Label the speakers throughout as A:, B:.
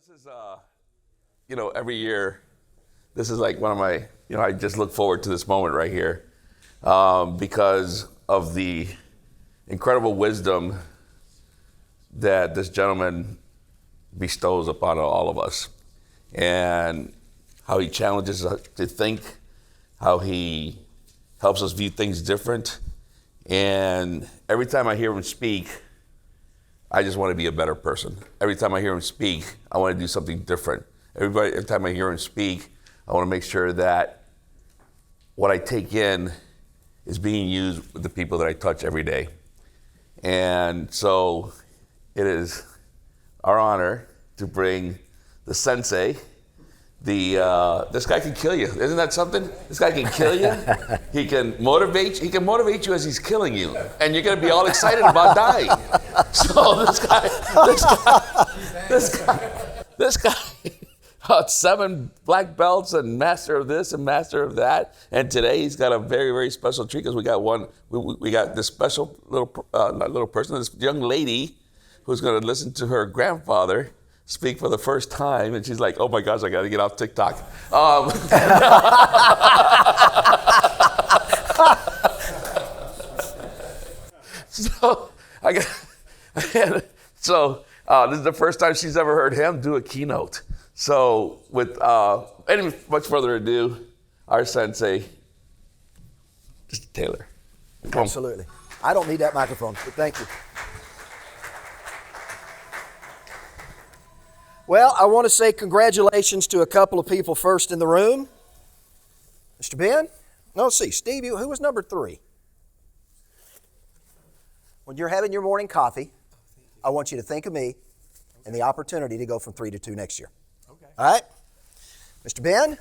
A: this is, every year, this is like one of my, I just look forward to this moment right here because of the incredible wisdom that this gentleman bestows upon all of us, and how he challenges us to think, how he helps us view things different. And every time I hear him speak, I just want to be a better person. Every time I hear him speak, I want to do something different. Every time I hear him speak, I want to make sure that what I take in is being used with the people that I touch every day. And so it is our honor to bring the sensei. This guy can kill you. Isn't that something? This guy can kill you. He can motivate you as he's killing you. And you're going to be all excited about dying. So this guy, 7 black belts and master of this and master of that. And today he's got a very, very special treat because we got this special little person, this young lady who's going to listen to her grandfather speak for the first time, and she's like, "Oh my gosh, I got to get off TikTok." This is the first time she's ever heard him do a keynote. So, with any much further ado, our sensei, Mr. Taylor.
B: Absolutely. I don't need that microphone, but thank you. Well, I want to say congratulations to a couple of people first in the room. Mr. Ben? No, let's see. Steve, who was number 3? When you're having your morning coffee, I want you to think of me and the opportunity to go from 3 to 2 next year.
A: Okay.
B: All right? Mr. Ben?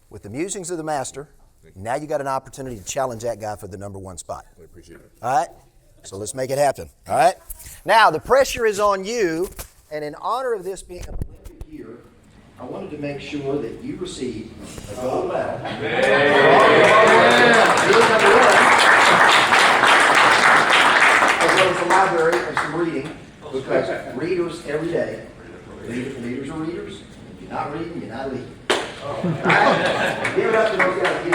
B: With the musings of the master, now you got an opportunity to challenge that guy for the number 1 spot.
A: I appreciate it.
B: All right? So let's make it happen. All right? Now, the pressure is on you, and in honor of this being an Olympic year, I wanted to make sure that you receive a gold medal. As well as the library and some reading, because readers every day, readers are readers. If you're not reading, you're not reading. All right? Give it up to those guys.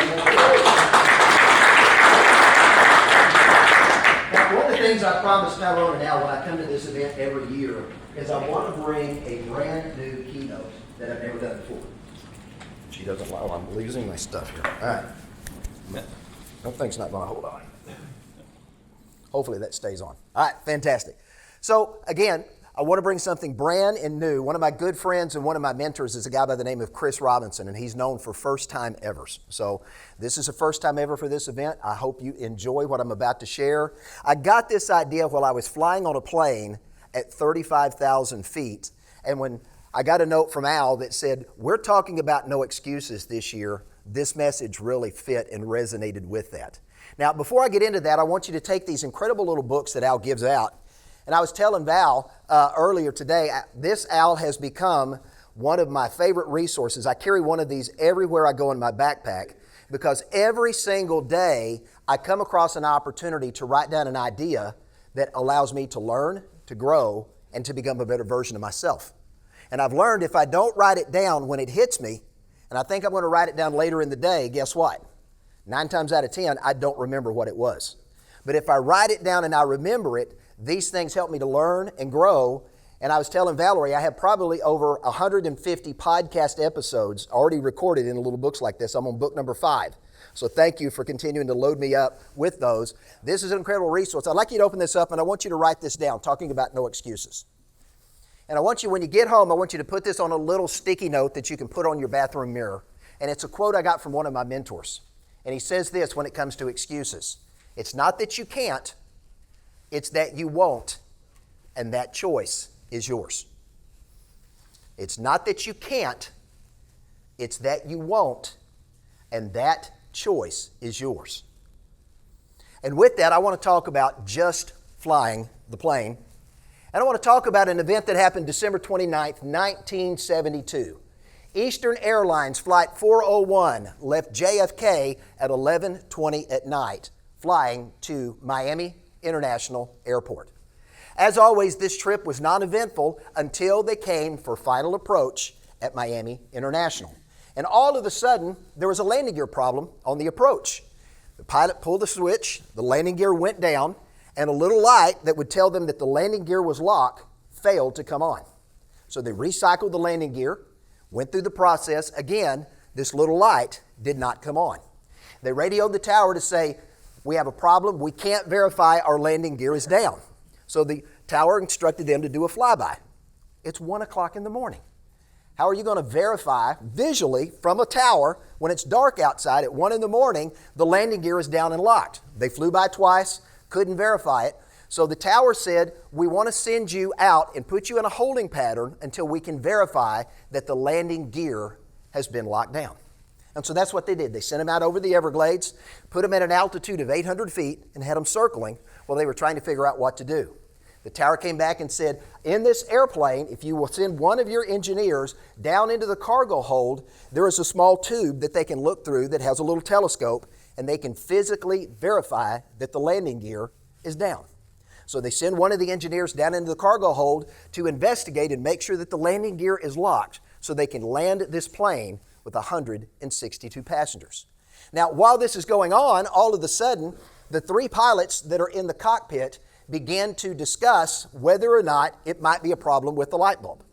B: Now, one of the things I promised Tyrone and Al when I come to this event every year is I want to bring a brand new keynote that I've never done before. She doesn't allow, I'm losing my stuff here. All right. That thing's not going to hold on. Hopefully that stays on. All right, fantastic. So again, I want to bring something brand and new. One of my good friends and one of my mentors is a guy by the name of Chris Robinson, and he's known for first-time evers. So this is a first-time ever for this event. I hope you enjoy what I'm about to share. I got this idea while I was flying on a plane at 35,000 feet, and when I got a note from Al that said, "We're talking about no excuses this year," this message really fit and resonated with that. Now, before I get into that, I want you to take these incredible little books that Al gives out. And I was telling Val earlier today, this Al has become one of my favorite resources. I carry one of these everywhere I go in my backpack because every single day I come across an opportunity to write down an idea that allows me to learn, to grow, and to become a better version of myself. And I've learned if I don't write it down when it hits me, and I think I'm going to write it down later in the day, guess what? 9 times out of 10, I don't remember what it was. But if I write it down and I remember it, these things help me to learn and grow. And I was telling Valerie, I have probably over 150 podcast episodes already recorded in little books like this. I'm on book number 5. So thank you for continuing to load me up with those. This is an incredible resource. I'd like you to open this up, and I want you to write this down, talking about no excuses. And I want you, when you get home, I want you to put this on a little sticky note that you can put on your bathroom mirror. And it's a quote I got from one of my mentors. And he says this when it comes to excuses. It's not that you can't, it's that you won't, and that choice is yours. It's not that you can't, it's that you won't, and that choice is yours. And with that, I want to talk about just flying the plane. And I want to talk about an event that happened December 29th, 1972. Eastern Airlines Flight 401 left JFK at 11:20 at night, flying to Miami International Airport. As always, this trip was non-eventful until they came for final approach at Miami International. And all of a sudden, there was a landing gear problem on the approach. The pilot pulled the switch, the landing gear went down, and a little light that would tell them that the landing gear was locked failed to come on. So they recycled the landing gear, went through the process. Again, this little light did not come on. They radioed the tower to say, we have a problem. We can't verify our landing gear is down. So the tower instructed them to do a flyby. It's 1 o'clock in the morning. How are you going to verify visually from a tower when it's dark outside at 1 in the morning, the landing gear is down and locked? They flew by twice, couldn't verify it. So the tower said, we want to send you out and put you in a holding pattern until we can verify that the landing gear has been locked down. And so that's what they did. They sent them out over the Everglades, put them at an altitude of 800 feet and had them circling while they were trying to figure out what to do. The tower came back and said, in this airplane, if you will send one of your engineers down into the cargo hold, there is a small tube that they can look through that has a little telescope, and they can physically verify that the landing gear is down. So they send one of the engineers down into the cargo hold to investigate and make sure that the landing gear is locked so they can land this plane with 162 passengers. Now, while this is going on, all of a sudden, the 3 pilots that are in the cockpit began to discuss whether or not it might be a problem with the light bulb.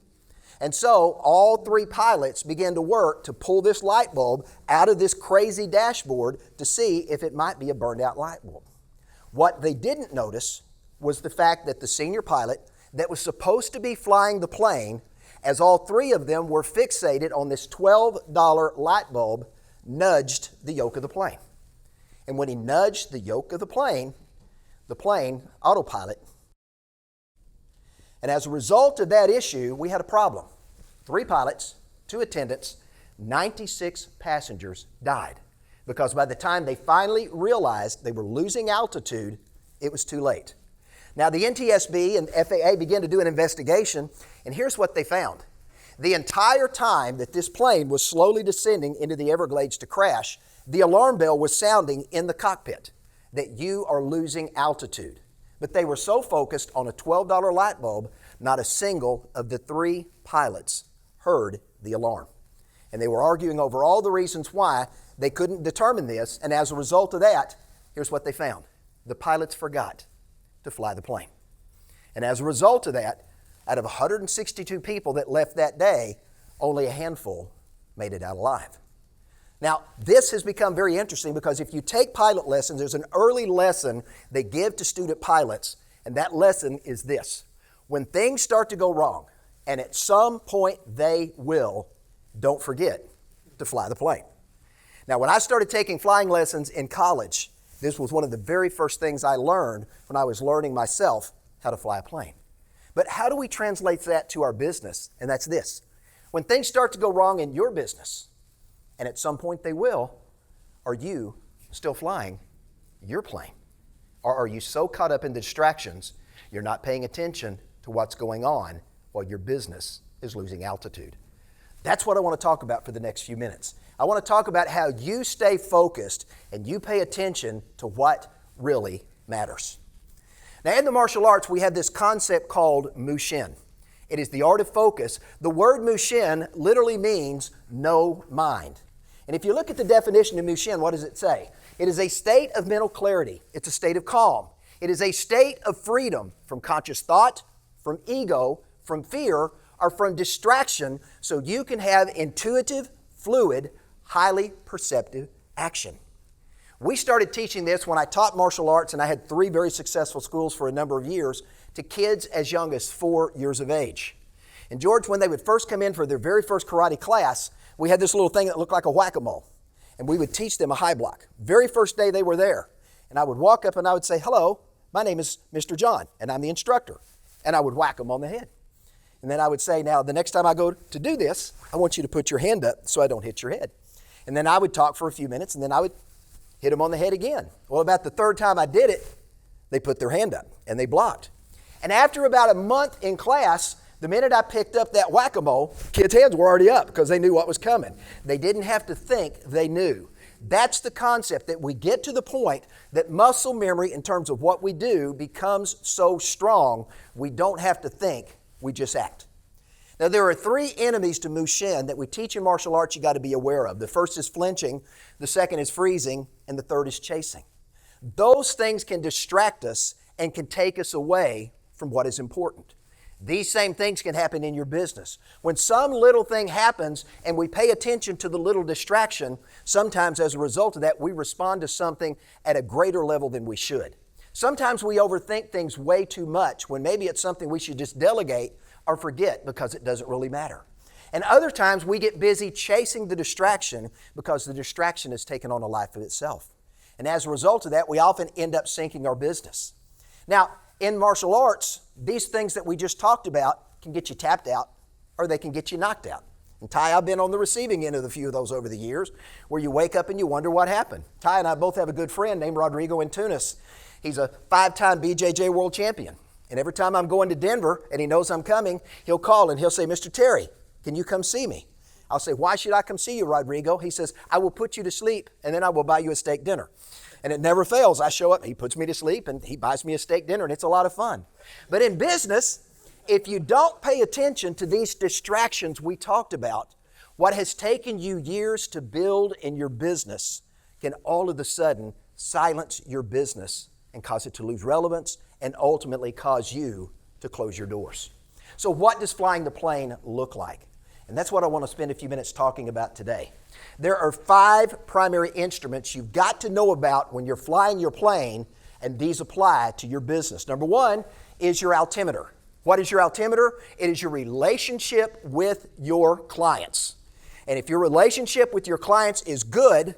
B: And so all 3 pilots began to work to pull this light bulb out of this crazy dashboard to see if it might be a burned out light bulb. What they didn't notice was the fact that the senior pilot that was supposed to be flying the plane, as all 3 of them were fixated on this $12 light bulb, nudged the yoke of the plane. And when he nudged the yoke of the plane autopilot. And as a result of that issue, we had a problem. 3 pilots, 2 attendants, 96 passengers died. Because by the time they finally realized they were losing altitude, it was too late. Now the NTSB and FAA began to do an investigation, and here's what they found. The entire time that this plane was slowly descending into the Everglades to crash, the alarm bell was sounding in the cockpit that you are losing altitude. But they were so focused on a $12 light bulb, not a single of the 3 pilots heard the alarm. And they were arguing over all the reasons why they couldn't determine this, and as a result of that, here's what they found. The pilots forgot to fly the plane. And as a result of that, out of 162 people that left that day, only a handful made it out alive. Now, this has become very interesting because if you take pilot lessons, there's an early lesson they give to student pilots, and that lesson is this. When things start to go wrong, and at some point they will, don't forget to fly the plane. Now, when I started taking flying lessons in college, this was one of the very first things I learned when I was learning myself how to fly a plane. But how do we translate that to our business? And that's this. When things start to go wrong in your business, and at some point they will, are you still flying your plane? Or are you so caught up in the distractions, you're not paying attention to what's going on while your business is losing altitude? That's what I want to talk about for the next few minutes. I want to talk about how you stay focused and you pay attention to what really matters. Now, in the martial arts, we have this concept called Mushin. It is the art of focus. The word Mushin literally means no mind. And if you look at the definition of Mushin, what does it say? It is a state of mental clarity. It's a state of calm. It is a state of freedom from conscious thought, from ego, from fear, or from distraction, so you can have intuitive, fluid, highly perceptive action. We started teaching this when I taught martial arts, and I had 3 very successful schools for a number of years, to kids as young as 4 years of age. And George, when they would first come in for their very first karate class, we had this little thing that looked like a whack-a-mole. And we would teach them a high block. Very first day they were there. And I would walk up and I would say, hello, my name is Mr. John, and I'm the instructor. And I would whack them on the head. And then I would say, now, the next time I go to do this, I want you to put your hand up so I don't hit your head. And then I would talk for a few minutes, and then I would hit them on the head again. Well, about the 3rd time I did it, they put their hand up, and they blocked. And after about a month in class, the minute I picked up that whack-a-mole, kids' hands were already up because they knew what was coming. They didn't have to think, they knew. That's the concept, that we get to the point that muscle memory in terms of what we do becomes so strong, we don't have to think, we just act. Now, there are 3 enemies to Mushin that we teach in martial arts you got to be aware of. The first is flinching, the second is freezing, and the third is chasing. Those things can distract us and can take us away from what is important. These same things can happen in your business. When some little thing happens and we pay attention to the little distraction, sometimes as a result of that, we respond to something at a greater level than we should. Sometimes we overthink things way too much when maybe it's something we should just delegate or forget because it doesn't really matter. And other times we get busy chasing the distraction because the distraction has taken on a life of itself. And as a result of that, we often end up sinking our business. Now, in martial arts, these things that we just talked about can get you tapped out or they can get you knocked out. And Ty, I've been on the receiving end of a few of those over the years where you wake up and you wonder what happened. Ty and I both have a good friend named Rodrigo in Tunis. He's a 5-time BJJ world champion. And every time I'm going to Denver and he knows I'm coming, he'll call and he'll say, Mr. Terry, can you come see me? I'll say, why should I come see you, Rodrigo? He says, I will put you to sleep and then I will buy you a steak dinner. And it never fails. I show up, he puts me to sleep, and he buys me a steak dinner, and it's a lot of fun. But in business, if you don't pay attention to these distractions we talked about, what has taken you years to build in your business can all of a sudden silence your business and cause it to lose relevance and ultimately cause you to close your doors. So what does flying the plane look like? And that's what I want to spend a few minutes talking about today. There are 5 primary instruments you've got to know about when you're flying your plane, and these apply to your business. Number 1 is your altimeter. What is your altimeter? It is your relationship with your clients. And if your relationship with your clients is good,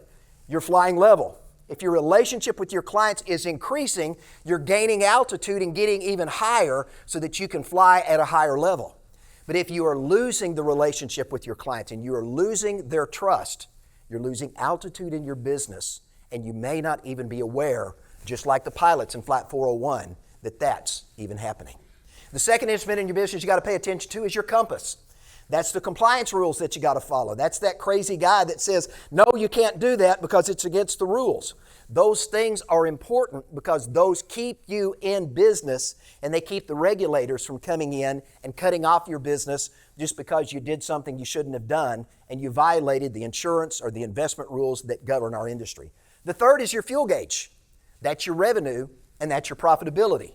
B: you're flying level. If your relationship with your clients is increasing, you're gaining altitude and getting even higher so that you can fly at a higher level. But if you are losing the relationship with your clients and you are losing their trust, you're losing altitude in your business, and you may not even be aware, just like the pilots in Flight 401, that that's even happening. The second instrument in your business you got to pay attention to is your compass. That's the compliance rules that you got to follow. That's that crazy guy that says, no, you can't do that because it's against the rules. Those things are important because those keep you in business and they keep the regulators from coming in and cutting off your business just because you did something you shouldn't have done and you violated the insurance or the investment rules that govern our industry. The third is your fuel gauge. That's your revenue and that's your profitability.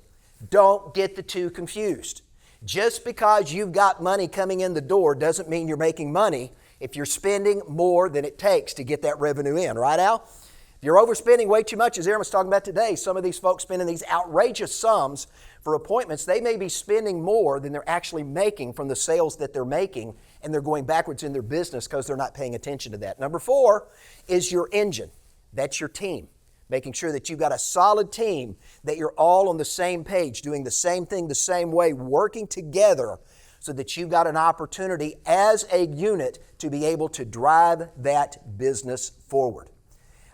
B: Don't get the two confused. Just because you've got money coming in the door doesn't mean you're making money if you're spending more than it takes to get that revenue in, right, Al? If you're overspending way too much, as Aaron was talking about today, some of these folks spending these outrageous sums for appointments, they may be spending more than they're actually making from the sales that they're making, and they're going backwards in their business because they're not paying attention to that. Number 4 is your engine. That's your team. Making sure that you've got a solid team, that you're all on the same page, doing the same thing the same way, working together so that you've got an opportunity as a unit to be able to drive that business forward.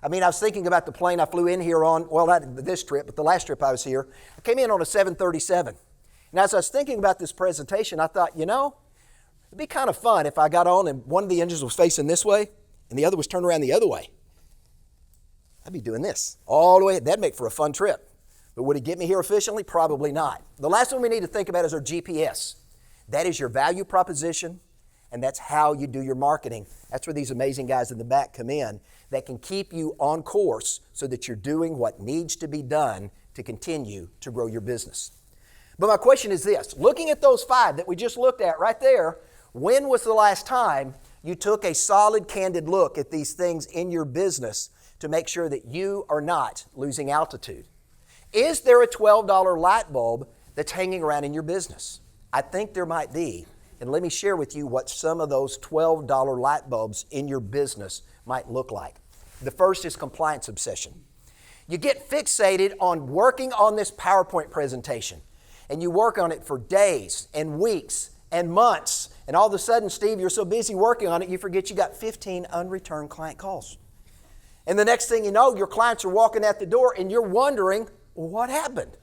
B: I mean, I was thinking about the plane I flew in here on, well, not this trip, but the last trip I was here. I came in on a 737. And as I was thinking about this presentation, I thought, it'd be kind of fun if I got on and one of the engines was facing this way and the other was turned around the other way. I'd be doing this all the way. That'd make for a fun trip. But would it get me here efficiently? Probably not. The last one we need to think about is our GPS. That is your value proposition, and that's how you do your marketing. That's where these amazing guys in the back come in that can keep you on course so that you're doing what needs to be done to continue to grow your business. But my question is this. Looking at those 5 that we just looked at right there, when was the last time you took a solid, candid look at these things in your business to make sure that you are not losing altitude? Is there a $12 light bulb that's hanging around in your business? I think there might be. And let me share with you what some of those $12 light bulbs in your business might look like. The first is compliance obsession. You get fixated on working on this PowerPoint presentation, and you work on it for days and weeks and months, and all of a sudden, Steve, you're so busy working on it, you forget you got 15 unreturned client calls. And the next thing you know, your clients are walking out the door and you're wondering, well, what happened?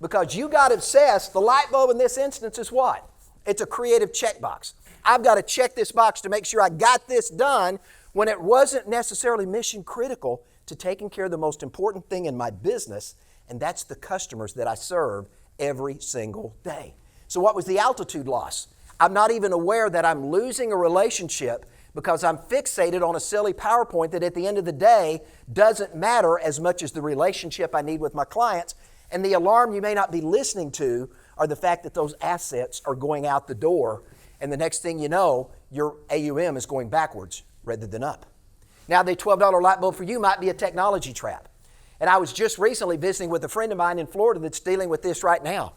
B: Because you got obsessed. The light bulb in this instance is what? It's a creative checkbox. I've got to check this box to make sure I got this done when it wasn't necessarily mission critical to taking care of the most important thing in my business, and that's the customers that I serve every single day. So what was the altitude loss? I'm not even aware that I'm losing a relationship because I'm fixated on a silly PowerPoint that at the end of the day doesn't matter as much as the relationship I need with my clients. And the alarm you may not be listening to are the fact that those assets are going out the door, and the next thing you know, your AUM is going backwards rather than up. Now, the $12 light bulb for you might be a technology trap. And I was just recently visiting with a friend of mine in Florida that's dealing with this right now.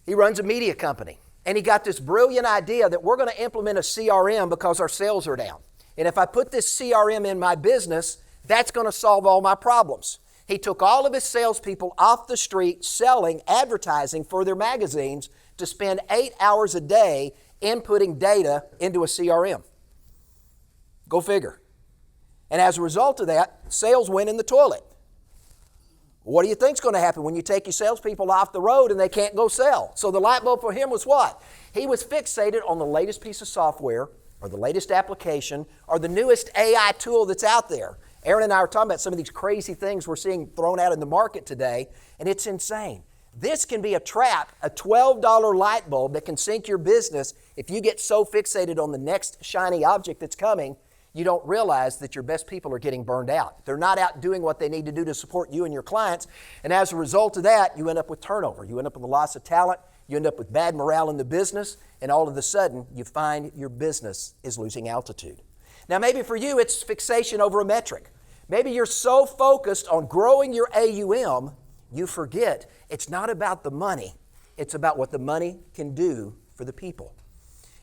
B: He runs a media company, and he got this brilliant idea that we're going to implement a CRM because our sales are down. And if I put this CRM in my business, that's going to solve all my problems. He took all of his salespeople off the street selling, advertising for their magazines to spend 8 hours a day inputting data into a CRM. Go figure. And as a result of that, sales went in the toilet. What do you think's going to happen when you take your salespeople off the road and they can't go sell? So the light bulb for him was what? He was fixated on the latest piece of software or the latest application or the newest AI tool that's out there. Aaron and I are talking about some of these crazy things we're seeing thrown out in the market today, and it's insane. This can be a trap, a $12 light bulb that can sink your business if you get so fixated on the next shiny object that's coming, you don't realize that your best people are getting burned out. They're not out doing what they need to do to support you and your clients, and as a result of that, you end up with turnover. You end up with a loss of talent. You end up with bad morale in the business, and all of a sudden, you find your business is losing altitude. Now, maybe for you, it's fixation over a metric. Maybe you're so focused on growing your AUM, you forget it's not about the money. It's about what the money can do for the people.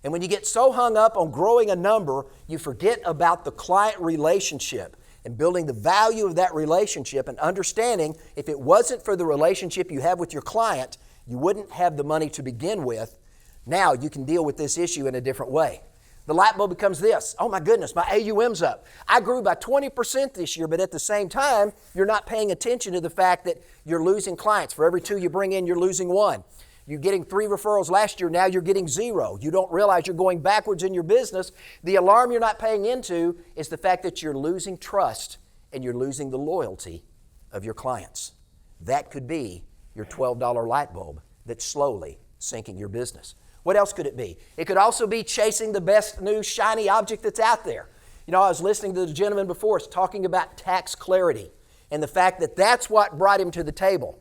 B: And when you get so hung up on growing a number, you forget about the client relationship and building the value of that relationship and understanding if it wasn't for the relationship you have with your client, you wouldn't have the money to begin with. Now you can deal with this issue in a different way. The light bulb becomes this: oh my goodness, my AUM's up. I grew by 20% this year, but at the same time, you're not paying attention to the fact that you're losing clients. For every 2 you bring in, you're losing 1. You're getting 3 referrals last year, now you're getting 0. You don't realize you're going backwards in your business. The alarm you're not paying into is the fact that you're losing trust and you're losing the loyalty of your clients. That could be your $12 light bulb that's slowly sinking your business. What else could it be? It could also be chasing the best new shiny object that's out there. You know, I was listening to the gentleman before us talking about tax clarity and the fact that that's what brought him to the table.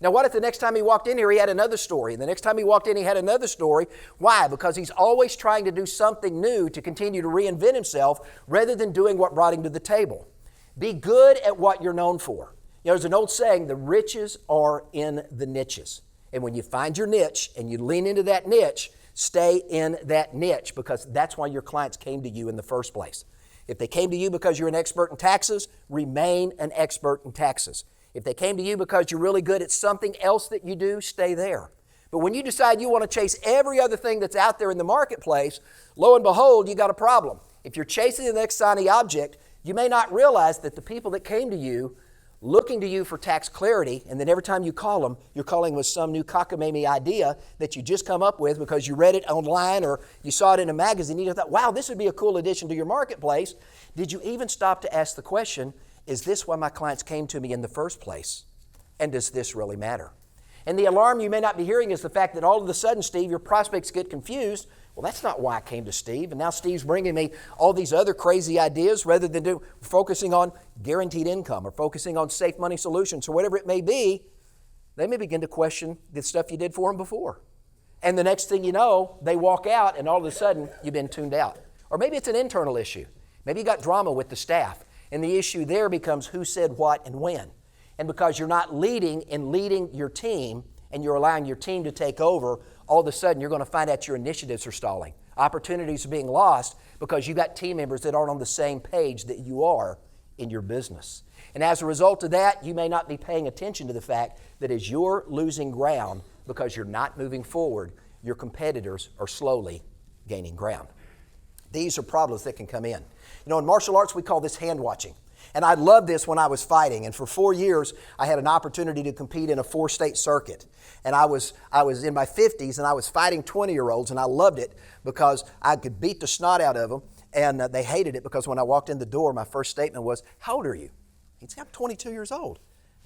B: Now, what if the next time he walked in here, he had another story, and the next time he walked in, he had another story? Why? Because he's always trying to do something new to continue to reinvent himself rather than doing what brought him to the table. Be good at what you're known for. You know, there's an old saying, the riches are in the niches. And when you find your niche and you lean into that niche, stay in that niche because that's why your clients came to you in the first place. If they came to you because you're an expert in taxes, remain an expert in taxes. If they came to you because you're really good at something else that you do, stay there. But when you decide you want to chase every other thing that's out there in the marketplace, lo and behold, you got a problem. If you're chasing the next shiny object, you may not realize that the people that came to you looking to you for tax clarity, and then every time you call them, you're calling with some new cockamamie idea that you just come up with because you read it online or you saw it in a magazine. You thought, wow, this would be a cool addition to your marketplace. Did you even stop to ask the question, is this why my clients came to me in the first place? And does this really matter? And the alarm you may not be hearing is the fact that all of a sudden, Steve, your prospects get confused. Well, that's not why I came to Steve. And now Steve's bringing me all these other crazy ideas rather than focusing on guaranteed income or focusing on safe money solutions or whatever it may be. They may begin to question the stuff you did for them before. And the next thing you know, they walk out and all of a sudden you've been tuned out. Or maybe it's an internal issue. Maybe you got drama with the staff. And the issue there becomes who said what and when. And because you're not leading your team and you're allowing your team to take over, all of a sudden you're going to find out your initiatives are stalling. Opportunities are being lost because you've got team members that aren't on the same page that you are in your business. And as a result of that, you may not be paying attention to the fact that as you're losing ground because you're not moving forward, your competitors are slowly gaining ground. These are problems that can come in. You know, in martial arts, we call this hand watching. And I loved this when I was fighting. And for 4 years, I had an opportunity to compete in a 4-state circuit. And I was in my 50s, and I was fighting 20-year-olds, and I loved it because I could beat the snot out of them. And they hated it because when I walked in the door, my first statement was, "How old are you?" He'd say, "I'm 22 years old."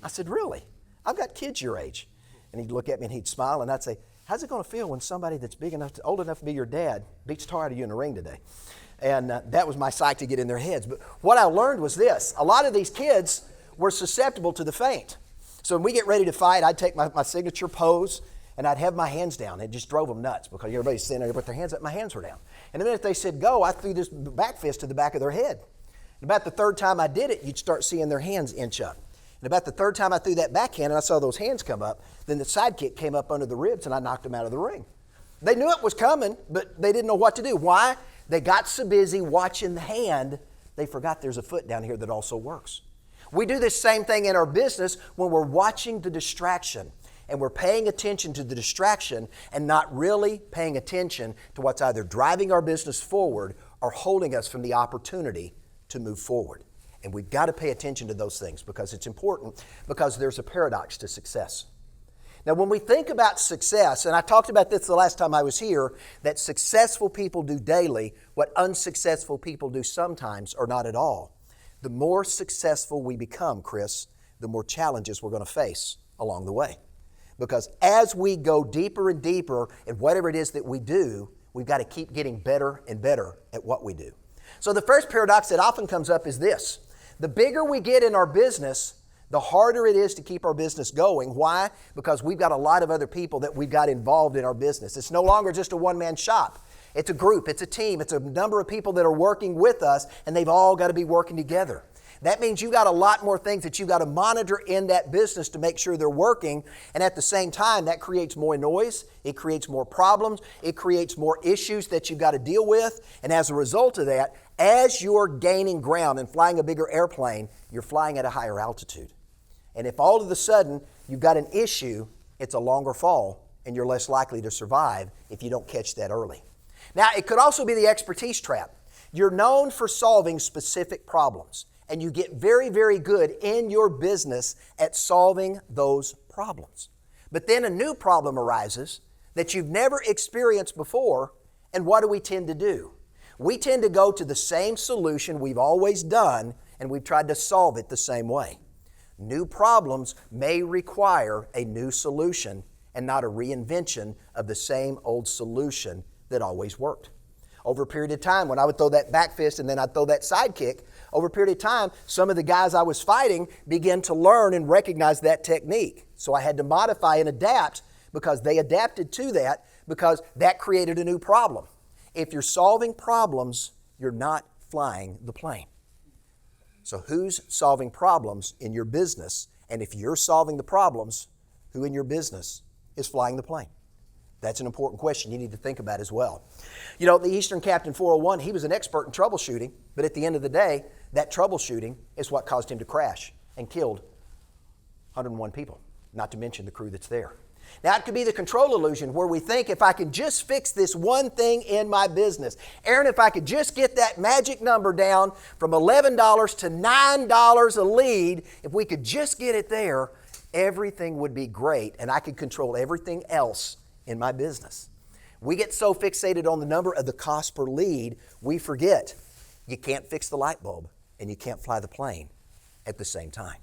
B: I said, "Really? I've got kids your age." And he'd look at me and he'd smile, and I'd say, "How's it going to feel when somebody that's old enough to be your dad beats the tar out of you in the ring today?" And that was my psych to get in their heads. But what I learned was this. A lot of these kids were susceptible to the feint. So when we get ready to fight, I'd take my signature pose, and I'd have my hands down. It just drove them nuts because everybody's sitting there with their hands up. My hands were down. And the minute they said go, I threw this back fist to the back of their head. And about the third time I did it, you'd start seeing their hands inch up. And about the third time I threw that backhand and I saw those hands come up, then the sidekick came up under the ribs and I knocked them out of the ring. They knew it was coming, but they didn't know what to do. Why? They got so busy watching the hand, they forgot there's a foot down here that also works. We do this same thing in our business when we're watching the distraction and we're paying attention to the distraction and not really paying attention to what's either driving our business forward or holding us from the opportunity to move forward. And we've got to pay attention to those things because it's important, because there's a paradox to success. Now, when we think about success, and I talked about this the last time I was here, that successful people do daily what unsuccessful people do sometimes or not at all. The more successful we become, Chris, the more challenges we're going to face along the way. Because as we go deeper and deeper in whatever it is that we do, we've got to keep getting better and better at what we do. So the first paradox that often comes up is this. The bigger we get in our business, the harder it is to keep our business going. Why? Because we've got a lot of other people that we've got involved in our business. It's no longer just a one-man shop. It's a group, it's a team, it's a number of people that are working with us, and they've all got to be working together. That means you got a lot more things that you got to monitor in that business to make sure they're working, and at the same time, that creates more noise, it creates more problems, it creates more issues that you've got to deal with, and as a result of that, as you're gaining ground and flying a bigger airplane, you're flying at a higher altitude. And if all of a sudden you've got an issue, it's a longer fall, and you're less likely to survive if you don't catch that early. Now, it could also be the expertise trap. You're known for solving specific problems, and you get very, very good in your business at solving those problems. But then a new problem arises that you've never experienced before, and what do we tend to do? We tend to go to the same solution we've always done, and we've tried to solve it the same way. New problems may require a new solution and not a reinvention of the same old solution that always worked. Over a period of time, when I would throw that back fist and then I'd throw that side kick, over a period of time, some of the guys I was fighting began to learn and recognize that technique. So I had to modify and adapt because they adapted to that because that created a new problem. If you're solving problems, you're not flying the plane. So who's solving problems in your business? And if you're solving the problems, who in your business is flying the plane? That's an important question you need to think about as well. You know, the Eastern Captain 401, he was an expert in troubleshooting, but at the end of the day, that troubleshooting is what caused him to crash and killed 101 people, not to mention the crew that's there. Now, it could be the control illusion where we think if I can just fix this one thing in my business, Aaron, if I could just get that magic number down from $11 to $9 a lead, if we could just get it there, everything would be great and I could control everything else in my business. We get so fixated on the number of the cost per lead, we forget you can't fix the light bulb and you can't fly the plane at the same time.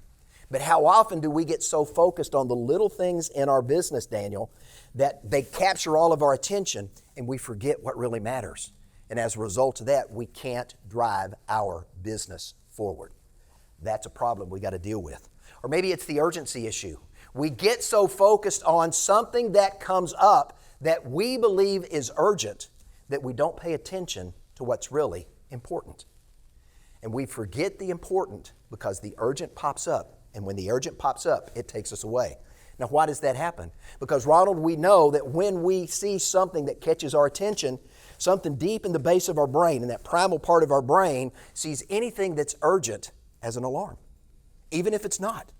B: But how often do we get so focused on the little things in our business, Daniel, that they capture all of our attention and we forget what really matters. And as a result of that, we can't drive our business forward. That's a problem we got to deal with. Or maybe it's the urgency issue. We get so focused on something that comes up that we believe is urgent that we don't pay attention to what's really important. And we forget the important because the urgent pops up. And when the urgent pops up, it takes us away. Now, why does that happen? Because, Ronald, we know that when we see something that catches our attention, something deep in the base of our brain, in that primal part of our brain, sees anything that's urgent as an alarm, even if it's not.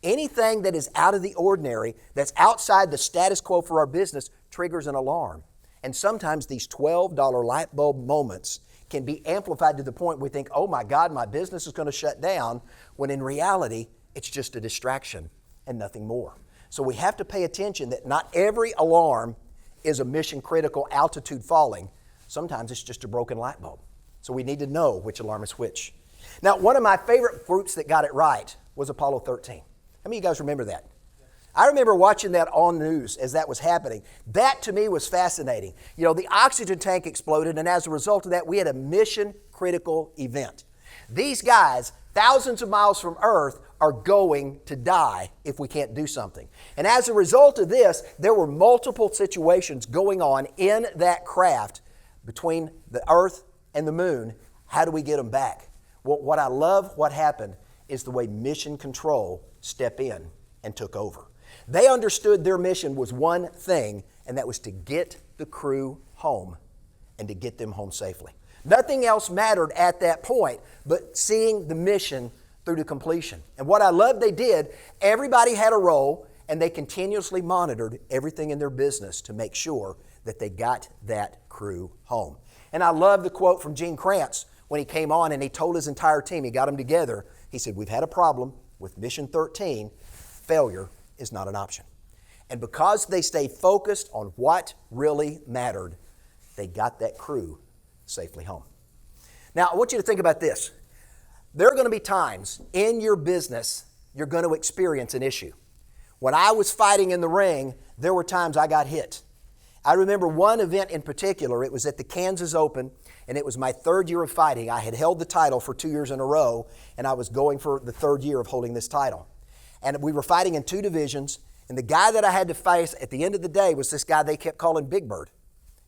B: Anything that is out of the ordinary, that's outside the status quo for our business, triggers an alarm. And sometimes these $12 light bulb moments can be amplified to the point we think, oh my God, my business is going to shut down, when in reality, it's just a distraction and nothing more. So we have to pay attention that not every alarm is a mission critical altitude falling. Sometimes it's just a broken light bulb. So we need to know which alarm is which. Now, one of my favorite groups that got it right was Apollo 13. How many of you guys remember that? I remember watching that on news as that was happening. That to me was fascinating. You know, the oxygen tank exploded, and as a result of that, we had a mission-critical event. These guys, thousands of miles from Earth, are going to die if we can't do something. And as a result of this, there were multiple situations going on in that craft between the Earth and the Moon. How do we get them back? Well, what I love what happened is the way Mission Control stepped in and took over. They understood their mission was one thing, and that was to get the crew home and to get them home safely. Nothing else mattered at that point but seeing the mission through to completion. And what I love they did, everybody had a role, and they continuously monitored everything in their business to make sure that they got that crew home. And I love the quote from Gene Kranz when he came on and he told his entire team, he got them together, he said, we've had a problem with Mission 13, failure is not an option. And because they stayed focused on what really mattered, they got that crew safely home. Now, I want you to think about this. There are going to be times in your business you're going to experience an issue. When I was fighting in the ring, there were times I got hit. I remember one event in particular. It was at the Kansas Open, and it was my third year of fighting. I had held the title for 2 years in a row, and I was going for the third year of holding this title. And we were fighting in two divisions, and the guy that I had to face at the end of the day was this guy they kept calling Big Bird.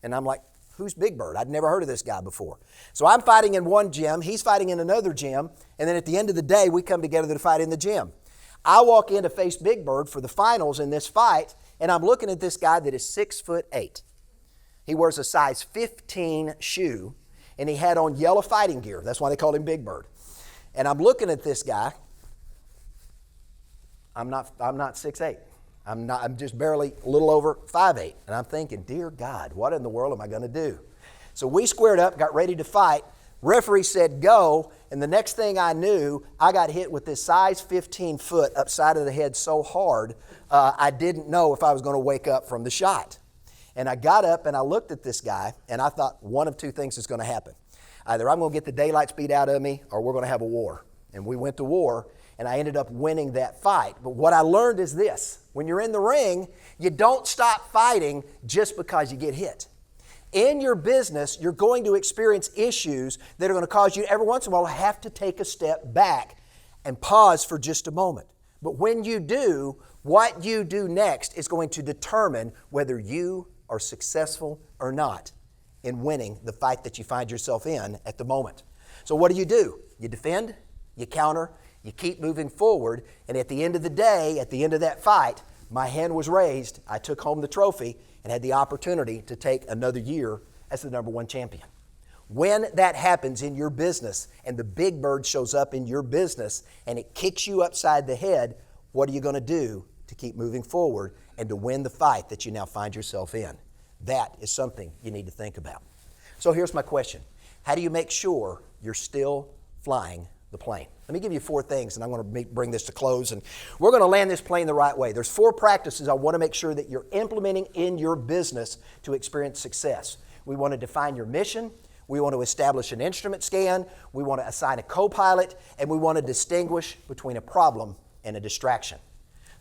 B: And I'm like, who's Big Bird? I'd never heard of this guy before. So I'm fighting in one gym, he's fighting in another gym, and then at the end of the day, we come together to fight in the gym. I walk in to face Big Bird for the finals in this fight, and I'm looking at this guy that is 6'8". He wears a size 15 shoe, and he had on yellow fighting gear. That's why they called him Big Bird. And I'm looking at this guy. I'm not 6'8". I'm just barely a little over 5'8". And I'm thinking, dear God, what in the world am I going to do? So we squared up, got ready to fight. Referee said go, and the next thing I knew, I got hit with this size 15 foot upside of the head so hard, I didn't know if I was going to wake up from the shot. And I got up and I looked at this guy, and I thought one of two things is going to happen. Either I'm going to get the daylights beat out of me, or we're going to have a war. And we went to war, and I ended up winning that fight. But what I learned is this: when you're in the ring, you don't stop fighting just because you get hit. In your business, you're going to experience issues that are going to cause you every once in a while have to take a step back and pause for just a moment. But when you do, what you do next is going to determine whether you are successful or not in winning the fight that you find yourself in at the moment. So what do? You defend, you counter, you keep moving forward, and at the end of the day, at the end of that fight, my hand was raised, I took home the trophy, and had the opportunity to take another year as the number one champion. When that happens in your business and the Big Bird shows up in your business and it kicks you upside the head, what are you going to do to keep moving forward and to win the fight that you now find yourself in? That is something you need to think about. So here's my question. How do you make sure you're still flying the plane? Let me give you 4 things, and I'm going to bring this to close, and we're going to land this plane the right way. There's 4 practices I want to make sure that you're implementing in your business to experience success. We want to define your mission. We want to establish an instrument scan. We want to assign a co-pilot, and we want to distinguish between a problem and a distraction.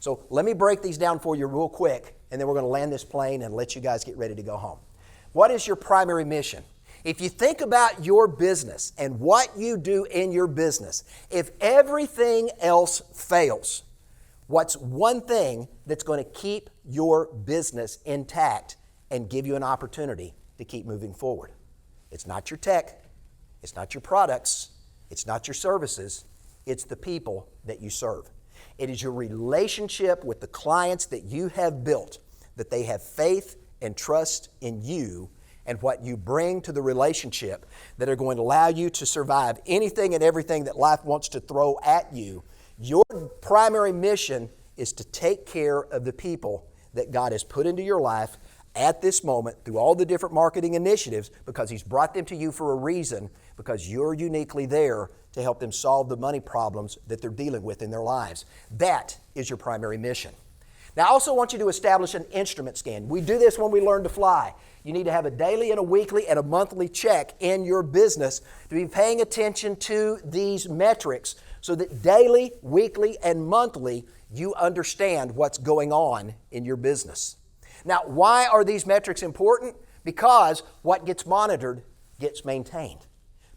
B: So let me break these down for you real quick, and then we're going to land this plane and let you guys get ready to go home. What is your primary mission? If you think about your business and what you do in your business, if everything else fails, what's one thing that's going to keep your business intact and give you an opportunity to keep moving forward? It's not your tech, it's not your products, it's not your services, it's the people that you serve. It is your relationship with the clients that you have built, that they have faith and trust in you and what you bring to the relationship that are going to allow you to survive anything and everything that life wants to throw at you. Your primary mission is to take care of the people that God has put into your life at this moment through all the different marketing initiatives, because He's brought them to you for a reason, because you're uniquely there to help them solve the money problems that they're dealing with in their lives. That is your primary mission. Now, I also want you to establish an instrument scan. We do this when we learn to fly. You need to have a daily and a weekly and a monthly check in your business to be paying attention to these metrics so that daily, weekly, and monthly you understand what's going on in your business. Now, why are these metrics important? Because what gets monitored gets maintained,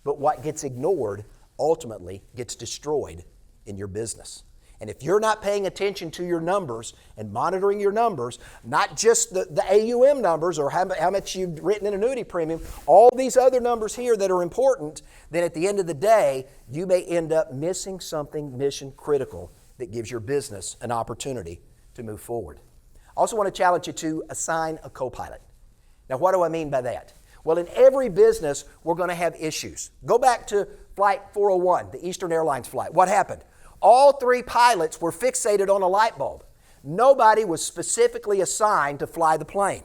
B: but what gets ignored ultimately gets destroyed in your business. And if you're not paying attention to your numbers and monitoring your numbers, not just the AUM numbers or how much you've written in annuity premium, all these other numbers here that are important, then at the end of the day, you may end up missing something mission critical that gives your business an opportunity to move forward. I also want to challenge you to assign a co-pilot. Now, what do I mean by that? Well, in every business, we're going to have issues. Go back to Flight 401, the Eastern Airlines flight. What happened? All 3 pilots were fixated on a light bulb. Nobody was specifically assigned to fly the plane.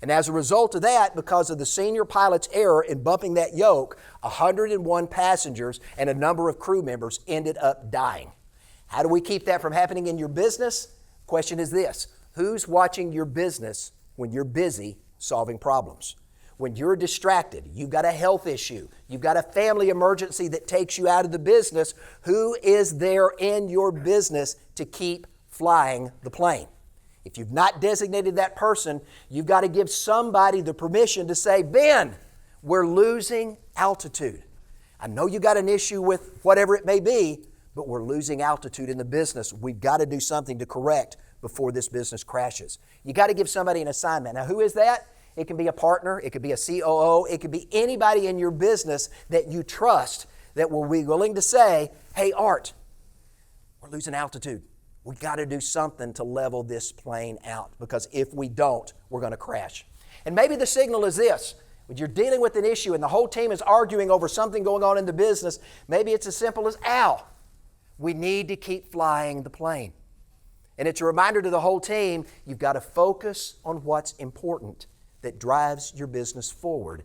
B: And as a result of that, because of the senior pilot's error in bumping that yoke, 101 passengers and a number of crew members ended up dying. How do we keep that from happening in your business? Question is this: who's watching your business when you're busy solving problems? When you're distracted, you've got a health issue, you've got a family emergency that takes you out of the business, who is there in your business to keep flying the plane? If you've not designated that person, you've got to give somebody the permission to say, Ben, we're losing altitude. I know you got an issue with whatever it may be, but we're losing altitude in the business. We've got to do something to correct before this business crashes. You got to give somebody an assignment. Now, who is that? It can be a partner, it could be a COO, it could be anybody in your business that you trust that will be willing to say, hey, Art, we're losing altitude. We've got to do something to level this plane out, because if we don't, we're going to crash. And maybe the signal is this: when you're dealing with an issue and the whole team is arguing over something going on in the business, maybe it's as simple as, Al, we need to keep flying the plane. And it's a reminder to the whole team, you've got to focus on what's important that drives your business forward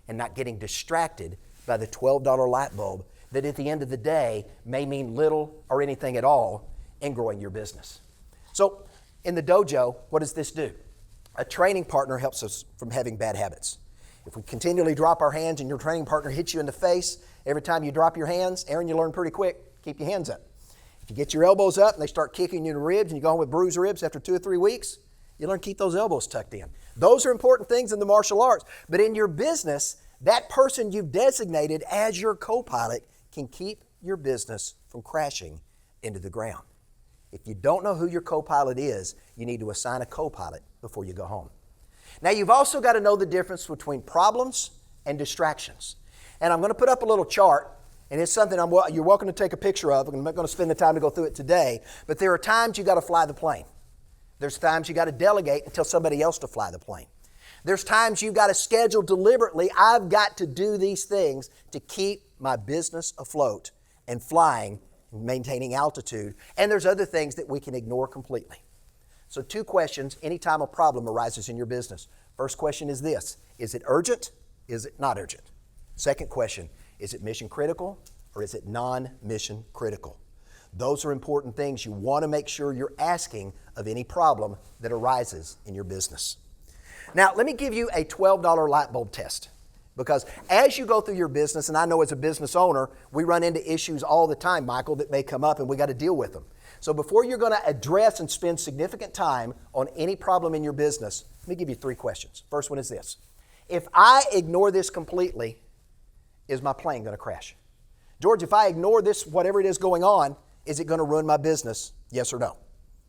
B: and not getting distracted by the $12 light bulb that at the end of the day may mean little or anything at all in growing your business. So in the dojo, what does this do? A training partner helps us from having bad habits. If we continually drop our hands and your training partner hits you in the face every time you drop your hands, Aaron, you learn pretty quick, keep your hands up. If you get your elbows up and they start kicking you in the ribs and you go home with bruised ribs after 2 or 3 weeks, you learn to keep those elbows tucked in. Those are important things in the martial arts. But in your business, that person you've designated as your co-pilot can keep your business from crashing into the ground. If you don't know who your co-pilot is, you need to assign a co-pilot before you go home. Now, you've also got to know the difference between problems and distractions. And I'm going to put up a little chart, and it's something you're welcome to take a picture of. I'm not going to spend the time to go through it today, but there are times you got to fly the plane. There's times you got to delegate and tell somebody else to fly the plane. There's times you've got to schedule deliberately, I've got to do these things to keep my business afloat and flying and maintaining altitude. And there's other things that we can ignore completely. So 2 questions anytime a problem arises in your business. First question is this: is it urgent? Is it not urgent? Second question, is it mission critical or is it non-mission critical? Those are important things you want to make sure you're asking of any problem that arises in your business. Now, let me give you a $12 light bulb test, because as you go through your business, and I know as a business owner, we run into issues all the time, Michael, that may come up and we got to deal with them. So before you're going to address and spend significant time on any problem in your business, let me give you 3 questions. First one is this: if I ignore this completely, is my plane going to crash? George, if I ignore this, whatever it is going on, is it going to ruin my business? Yes or no?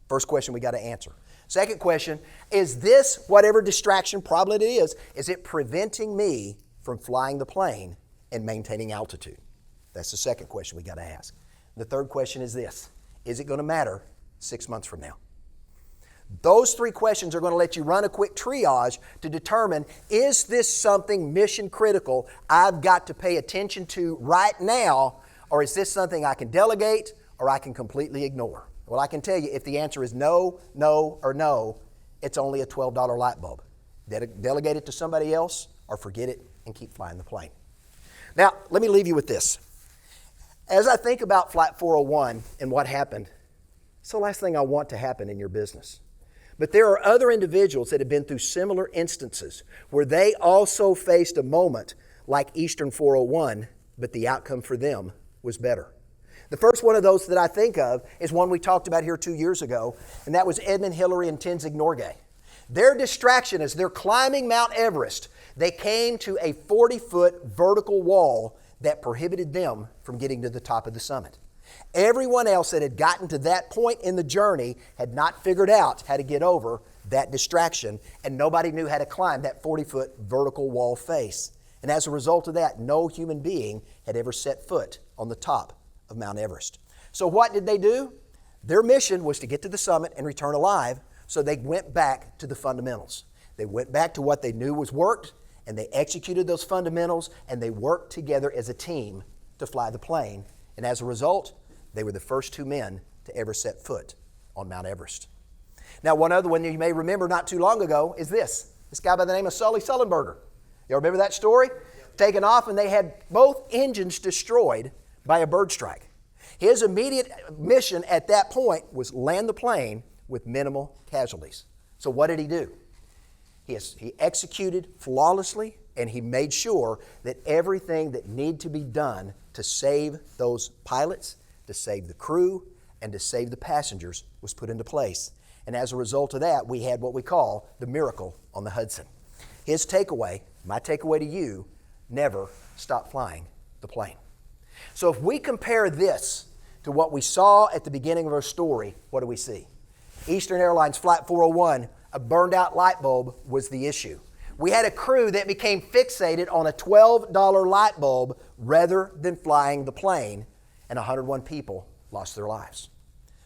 B: First question we got to answer. Second question, is this, whatever distraction problem it is it preventing me from flying the plane and maintaining altitude? That's the second question we got to ask. The third question is this: is it going to matter 6 months from now? Those 3 questions are going to let you run a quick triage to determine, is this something mission critical I've got to pay attention to right now, or is this something I can delegate or I can completely ignore? Well, I can tell you, if the answer is no, no, or no, it's only a $12 light bulb. Delegate it to somebody else or forget it and keep flying the plane. Now, let me leave you with this. As I think about Flight 401 and what happened, it's the last thing I want to happen in your business. But there are other individuals that have been through similar instances where they also faced a moment like Eastern 401, but the outcome for them was better. The first one of those that I think of is one we talked about here 2 years ago, and that was Edmund Hillary and Tenzing Norgay. Their distraction as they're climbing Mount Everest, they came to a 40-foot vertical wall that prohibited them from getting to the top of the summit. Everyone else that had gotten to that point in the journey had not figured out how to get over that distraction, and nobody knew how to climb that 40-foot vertical wall face. And as a result of that, no human being had ever set foot on the top of Mount Everest. So what did they do? Their mission was to get to the summit and return alive, so they went back to the fundamentals. They went back to what they knew was worked, and they executed those fundamentals, and they worked together as a team to fly the plane. And as a result, they were the first 2 men to ever set foot on Mount Everest. Now, one other one you may remember not too long ago is this guy by the name of Sully Sullenberger. You remember that story? Yep. Taken off, and they had both engines destroyed by a bird strike. His immediate mission at that point was land the plane with minimal casualties. So what did he do? He executed flawlessly, and he made sure that everything that needed to be done to save those pilots, to save the crew, and to save the passengers was put into place. And as a result of that, we had what we call the miracle on the Hudson. His takeaway, my takeaway to you, never stop flying the plane. So if we compare this to what we saw at the beginning of our story, what do we see? Eastern Airlines Flight 401, a burned out light bulb was the issue. We had a crew that became fixated on a $12 light bulb rather than flying the plane, and 101 people lost their lives.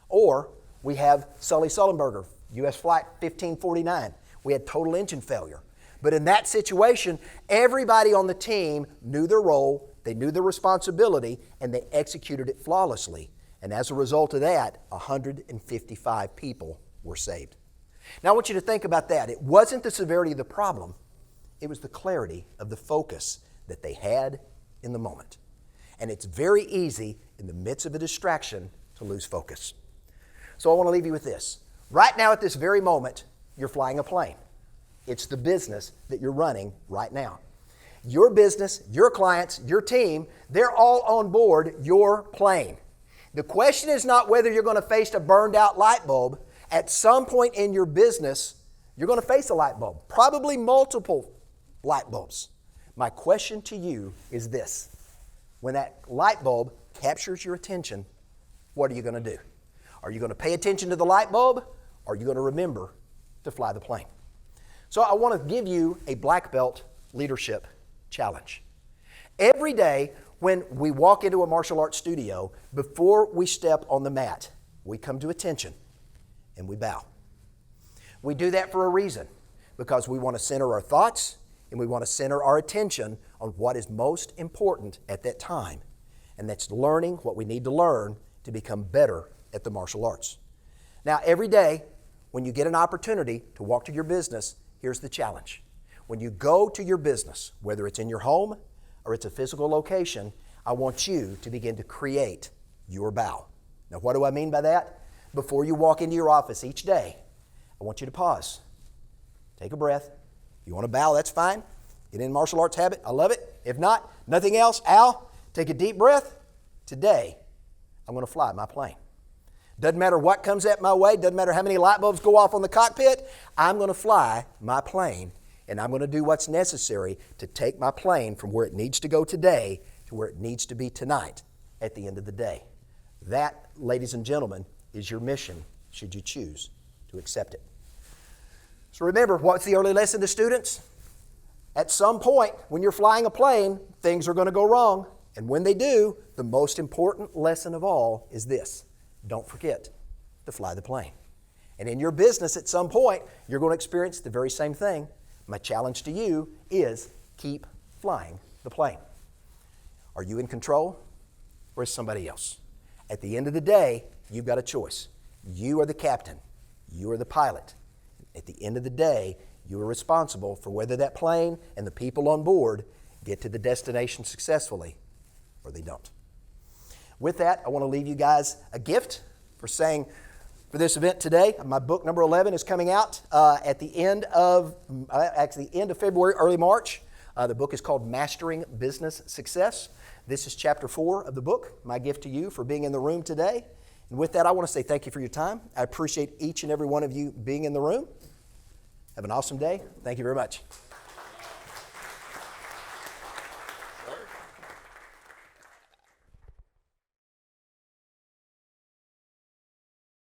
B: Or we have Sully Sullenberger, U.S. Flight 1549. We had total engine failure. But in that situation, everybody on the team knew their role, they knew their responsibility, and they executed it flawlessly. And as a result of that, 155 people were saved. Now I want you to think about that. It wasn't the severity of the problem, it was the clarity of the focus that they had in the moment. And it's very easy in the midst of a distraction to lose focus. So I want to leave you with this. Right now at this very moment, you're flying a plane. It's the business that you're running right now. Your business, your clients, your team, they're all on board your plane. The question is not whether you're going to face a burned out light bulb. At some point in your business, you're going to face a light bulb, probably multiple light bulbs. My question to you is this. When that light bulb captures your attention, what are you going to do? Are you going to pay attention to the light bulb, or are you going to remember to fly the plane? So I want to give you a black belt leadership challenge. Every day when we walk into a martial arts studio, before we step on the mat, we come to attention and we bow. We do that for a reason, because we want to center our thoughts and we want to center our attention on what is most important at that time, and that's learning what we need to learn to become better at the martial arts. Now, every day when you get an opportunity to walk to your business, here's the challenge. When you go to your business, whether it's in your home or it's a physical location, I want you to begin to create your bow. Now, what do I mean by that? Before you walk into your office each day, I want you to pause. Take a breath. If you want to bow, that's fine. Get in martial arts habit. I love it. If not, nothing else. Al, take a deep breath. Today, I'm going to fly my plane. Doesn't matter what comes at my way. Doesn't matter how many light bulbs go off on the cockpit. I'm going to fly my plane, and I'm going to do what's necessary to take my plane from where it needs to go today to where it needs to be tonight at the end of the day. That, ladies and gentlemen, is your mission, should you choose to accept it. So remember, what's the early lesson to students? At some point, when you're flying a plane, things are going to go wrong. And when they do, the most important lesson of all is this. Don't forget to fly the plane. And in your business, at some point, you're going to experience the very same thing. My challenge to you is keep flying the plane. Are you in control, or is somebody else? At the end of the day, you've got a choice. You are the captain. You are the pilot. At the end of the day, you are responsible for whether that plane and the people on board get to the destination successfully or they don't. With that, I want to leave you guys a gift for saying for this event today. My book number 11 is coming out at the end of February, early March. The book is called Mastering Business Success. This is chapter 4 of the book. My gift to you for being in the room today. And with that, I want to say thank you for your time. I appreciate each and every one of you being in the room. Have an awesome day. Thank you very much.